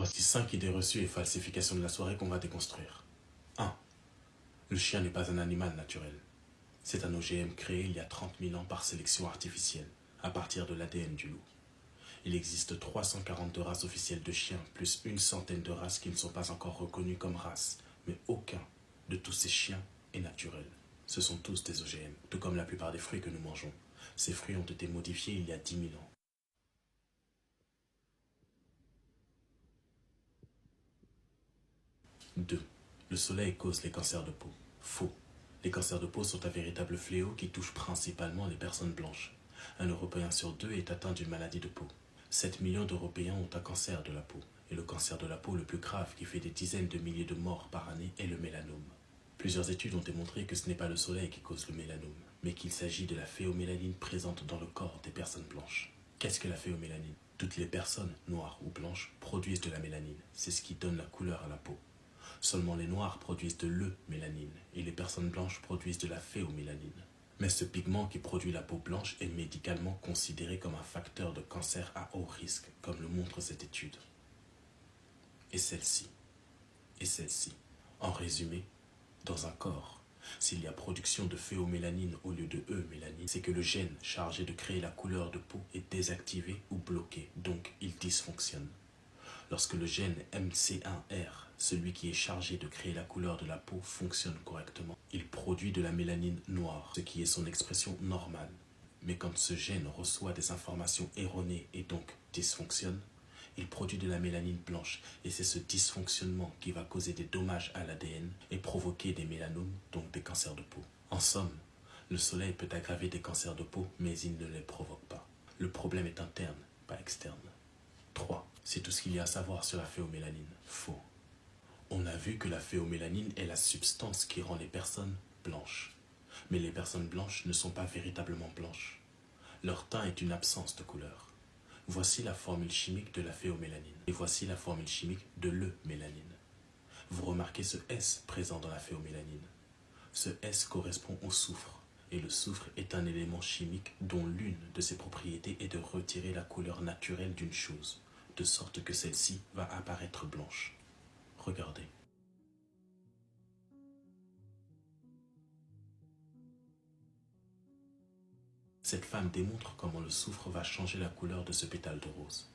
Voici 5 idées reçues et falsifications de la soirée qu'on va déconstruire. 1. Le chien n'est pas un animal naturel. C'est un OGM créé il y a 30 000 ans par sélection artificielle, à partir de l'ADN du loup. Il existe 342 races officielles de chiens, plus une centaine de races qui ne sont pas encore reconnues comme races, mais aucun de tous ces chiens est naturel. Ce sont tous des OGM, tout comme la plupart des fruits que nous mangeons. Ces fruits ont été modifiés il y a 10 000 ans. 2. Le soleil cause les cancers de peau. Faux. Les cancers de peau sont un véritable fléau qui touche principalement les personnes blanches. Un Européen sur 2 est atteint d'une maladie de peau. 7 millions d'Européens ont un cancer de la peau. Et le cancer de la peau le plus grave qui fait des dizaines de milliers de morts par année est le mélanome. Plusieurs études ont démontré que ce n'est pas le soleil qui cause le mélanome, mais qu'il s'agit de la phéomélanine présente dans le corps des personnes blanches. Qu'est-ce que la phéomélanine? Toutes les personnes, noires ou blanches, produisent de la mélanine. C'est ce qui donne la couleur à la peau. Seulement les noirs produisent de l'eumélanine et les personnes blanches produisent de la phéomélanine. Mais ce pigment qui produit la peau blanche est médicalement considéré comme un facteur de cancer à haut risque, comme le montre cette étude. Et celle-ci. En résumé, dans un corps, s'il y a production de phéomélanine au lieu de eumélanine, c'est que le gène chargé de créer la couleur de peau est désactivé ou bloqué, donc il dysfonctionne. Lorsque le gène MC1R, celui qui est chargé de créer la couleur de la peau, fonctionne correctement, il produit de la mélanine noire, ce qui est son expression normale. Mais quand ce gène reçoit des informations erronées et donc dysfonctionne, il produit de la mélanine blanche et c'est ce dysfonctionnement qui va causer des dommages à l'ADN et provoquer des mélanomes, donc des cancers de peau. En somme, le soleil peut aggraver des cancers de peau, mais il ne les provoque pas. Le problème est interne, pas externe. 3. C'est tout ce qu'il y a à savoir sur la phéomélanine. Faux. On a vu que la phéomélanine est la substance qui rend les personnes blanches. Mais les personnes blanches ne sont pas véritablement blanches. Leur teint est une absence de couleur. Voici la formule chimique de la phéomélanine. Et voici la formule chimique de l'eumélanine. Vous remarquez ce S présent dans la phéomélanine. Ce S correspond au soufre. Et le soufre est un élément chimique dont l'une de ses propriétés est de retirer la couleur naturelle d'une chose, de sorte que celle-ci va apparaître blanche. Regardez. Cette femme démontre comment le soufre va changer la couleur de ce pétale de rose.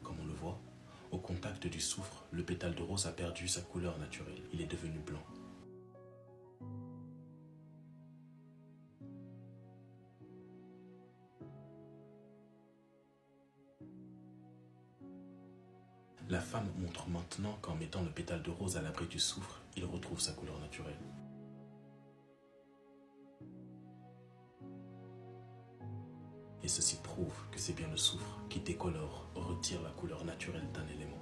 Comme on le voit, au contact du soufre, le pétale de rose a perdu sa couleur naturelle. Il est devenu blanc. La femme montre maintenant qu'en mettant le pétale de rose à l'abri du soufre, il retrouve sa couleur naturelle. Et ceci prouve que c'est bien le soufre qui décolore, retire la couleur naturelle d'un élément.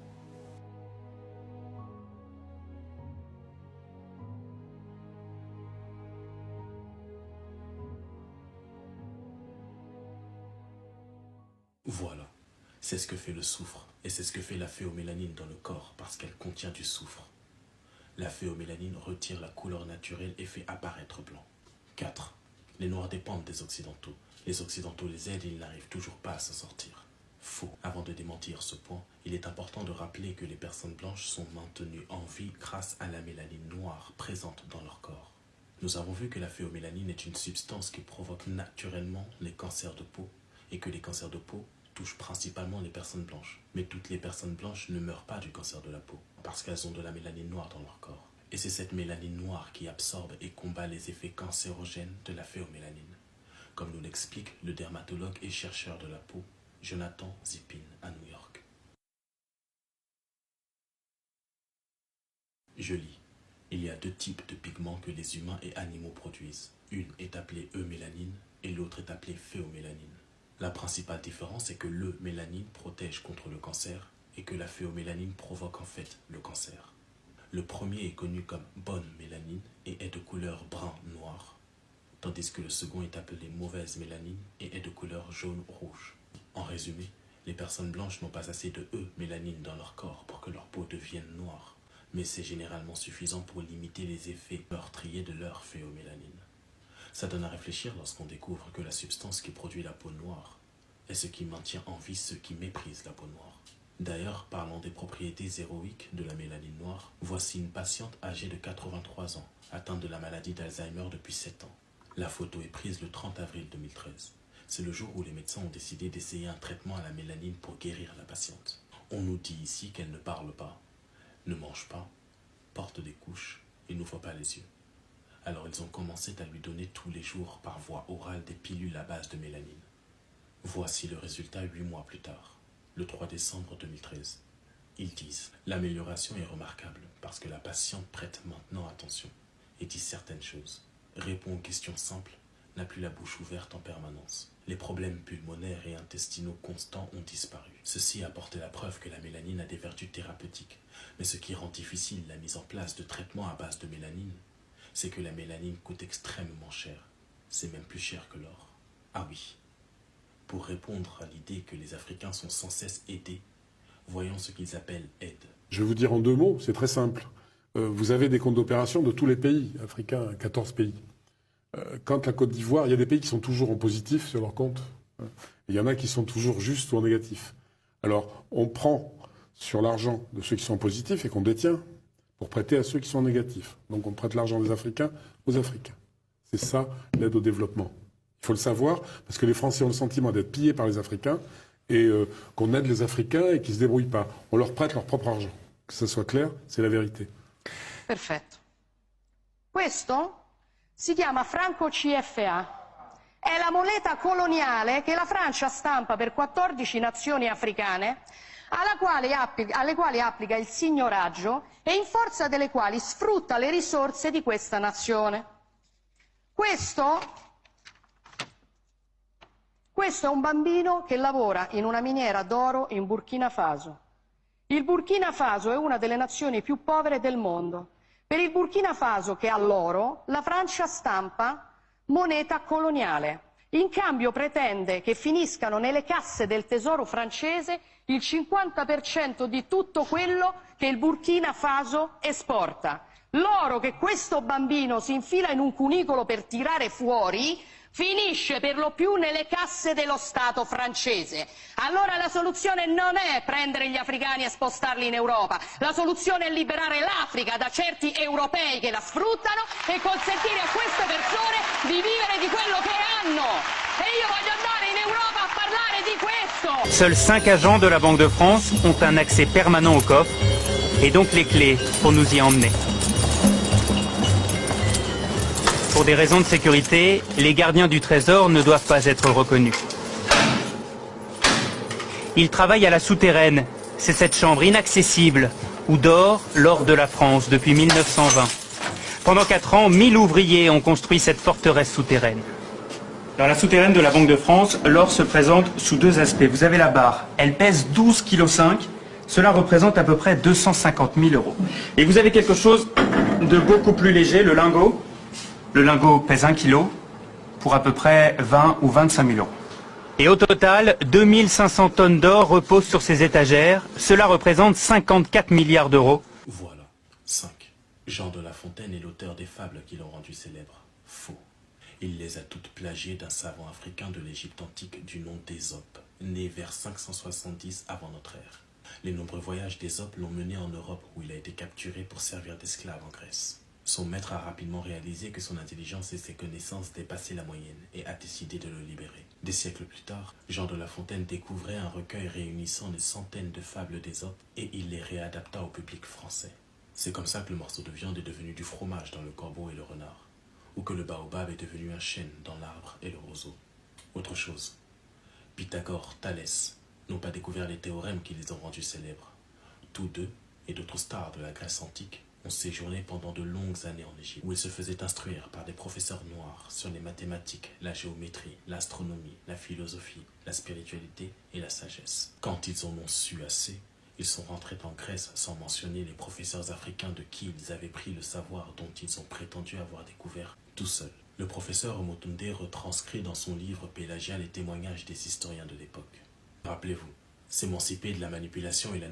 Voilà, c'est ce que fait le soufre et c'est ce que fait la phéomélanine dans le corps parce qu'elle contient du soufre. La phéomélanine retire la couleur naturelle et fait apparaître blanc. 4. Les noirs dépendent des occidentaux. Les occidentaux les aident et ils n'arrivent toujours pas à s'en sortir. Faux. Avant de démentir ce point, il est important de rappeler que les personnes blanches sont maintenues en vie grâce à la mélanine noire présente dans leur corps. Nous avons vu que la phéomélanine est une substance qui provoque naturellement les cancers de peau et que les cancers de peau touchent principalement les personnes blanches. Mais toutes les personnes blanches ne meurent pas du cancer de la peau parce qu'elles ont de la mélanine noire dans leur corps. Et c'est cette mélanine noire qui absorbe et combat les effets cancérogènes de la phéomélanine, comme nous l'explique le dermatologue et chercheur de la peau, Jonathan Zippin, à New York. Je lis. Il y a 2 types de pigments que les humains et animaux produisent. Une est appelée eumélanine et l'autre est appelée phéomélanine. La principale différence est que l'eumélanine protège contre le cancer et que la phéomélanine provoque en fait le cancer. Le premier est connu comme bonne mélanine et est de couleur brun-noir, tandis que le second est appelé mauvaise mélanine et est de couleur jaune-rouge. En résumé, Les personnes blanches n'ont pas assez de mélanine dans leur corps pour que leur peau devienne noire, mais c'est généralement suffisant pour limiter les effets meurtriers de leur phéomélanine. Ça donne à réfléchir lorsqu'on découvre que la substance qui produit la peau noire est ce qui maintient en vie ceux qui méprisent la peau noire. D'ailleurs, parlant des propriétés héroïques de la mélanine noire, voici une patiente âgée de 83 ans, atteinte de la maladie d'Alzheimer depuis 7 ans. La photo est prise le 30 avril 2013. C'est le jour où les médecins ont décidé d'essayer un traitement à la mélanine pour guérir la patiente. On nous dit ici qu'elle ne parle pas, ne mange pas, porte des couches et n'ouvre pas les yeux. Alors ils ont commencé à lui donner tous les jours par voie orale des pilules à base de mélanine. Voici le résultat 8 mois plus tard, le 3 décembre 2013. Ils disent « L'amélioration est remarquable parce que la patiente prête maintenant attention et dit certaines choses, répond aux questions simples, n'a plus la bouche ouverte en permanence. Les problèmes pulmonaires et intestinaux constants ont disparu. Ceci a apporté la preuve que la mélanine a des vertus thérapeutiques. Mais ce qui rend difficile la mise en place de traitements à base de mélanine, c'est que la mélanine coûte extrêmement cher. C'est même plus cher que l'or. Ah oui. Pour répondre à l'idée que les Africains sont sans cesse aidés, voyons ce qu'ils appellent aide. Je vais vous dire en 2 mots, c'est très simple. Vous avez des comptes d'opération de tous les pays africains, 14 pays. Quand la Côte d'Ivoire, il y a des pays qui sont toujours en positif sur leur compte. Il y en a qui sont toujours justes ou en négatif. Alors, on prend sur l'argent de ceux qui sont positifs et qu'on détient pour prêter à ceux qui sont négatifs. Donc on prête l'argent des Africains aux Africains. C'est ça l'aide au développement. Il faut le savoir, parce que les Français ont le sentiment d'être pillés par les Africains et qu'on aide les Africains et qu'ils ne se débrouillent pas. On leur prête leur propre argent. Que ça soit clair, c'est la vérité. Perfetto. Questo si chiama franco CFA. È la moneta coloniale che la Francia stampa per 14 nazioni africane alle quali applica il signoraggio e in forza delle quali sfrutta le risorse di questa nazione. Questo è un bambino che lavora in una miniera d'oro in Burkina Faso. Il Burkina Faso è una delle nazioni più povere del mondo. Per il Burkina Faso, che ha l'oro, la Francia stampa moneta coloniale. In cambio pretende che finiscano nelle casse del tesoro francese il 50% di tutto quello che il Burkina Faso esporta. L'oro che questo bambino si infila in un cunicolo per tirare fuori finisce per lo più nelle casse dello Stato francese. Allora la soluzione non è prendere gli africani e spostarli in Europa, la soluzione è liberare l'Africa da certi europei che la sfruttano e consentire a queste persone di vivere di quello che hanno. E io voglio andare in Europa a parlare di questo. Seuls 5 agents de la Banque de France ont un accès permanent au coffre et donc les clés pour nous y emmener. Pour des raisons de sécurité, les gardiens du trésor ne doivent pas être reconnus. Ils travaillent à la souterraine. C'est cette chambre inaccessible où dort l'or de la France depuis 1920. Pendant 4 ans, 1000 ouvriers ont construit cette forteresse souterraine. Dans la souterraine de la Banque de France, l'or se présente sous 2 aspects. Vous avez la barre, elle pèse 12,5 kg. Cela représente à peu près 250 000 €. Et vous avez quelque chose de beaucoup plus léger, le lingot. Le lingot pèse 1 kg pour à peu près 20 ou 25 000 €. Et au total, 2500 tonnes d'or reposent sur ces étagères. Cela représente 54 milliards d'euros. Voilà. 5. Jean de La Fontaine est l'auteur des fables qui l'ont rendu célèbre. Faux. Il les a toutes plagiées d'un savant africain de l'Égypte antique du nom d'Ésope, né vers 570 avant notre ère. Les nombreux voyages d'Ésope l'ont mené en Europe où il a été capturé pour servir d'esclave en Grèce. Son maître a rapidement réalisé que son intelligence et ses connaissances dépassaient la moyenne et a décidé de le libérer. Des siècles plus tard, Jean de La Fontaine découvrait un recueil réunissant des centaines de fables d'Ésope et il les réadapta au public français. C'est comme ça que le morceau de viande est devenu du fromage dans le corbeau et le renard, ou que le baobab est devenu un chêne dans l'arbre et le roseau. Autre chose, Pythagore, Thalès n'ont pas découvert les théorèmes qui les ont rendus célèbres. Tous deux, et d'autres stars de la Grèce antique, ont séjourné pendant de longues années en Égypte, où ils se faisaient instruire par des professeurs noirs sur les mathématiques, la géométrie, l'astronomie, la philosophie, la spiritualité et la sagesse. Quand ils en ont su assez, ils sont rentrés en Grèce sans mentionner les professeurs africains de qui ils avaient pris le savoir dont ils ont prétendu avoir découvert tout seuls. Le professeur Omotunde retranscrit dans son livre Pélagia les témoignages des historiens de l'époque. Rappelez-vous, s'émanciper de la manipulation et la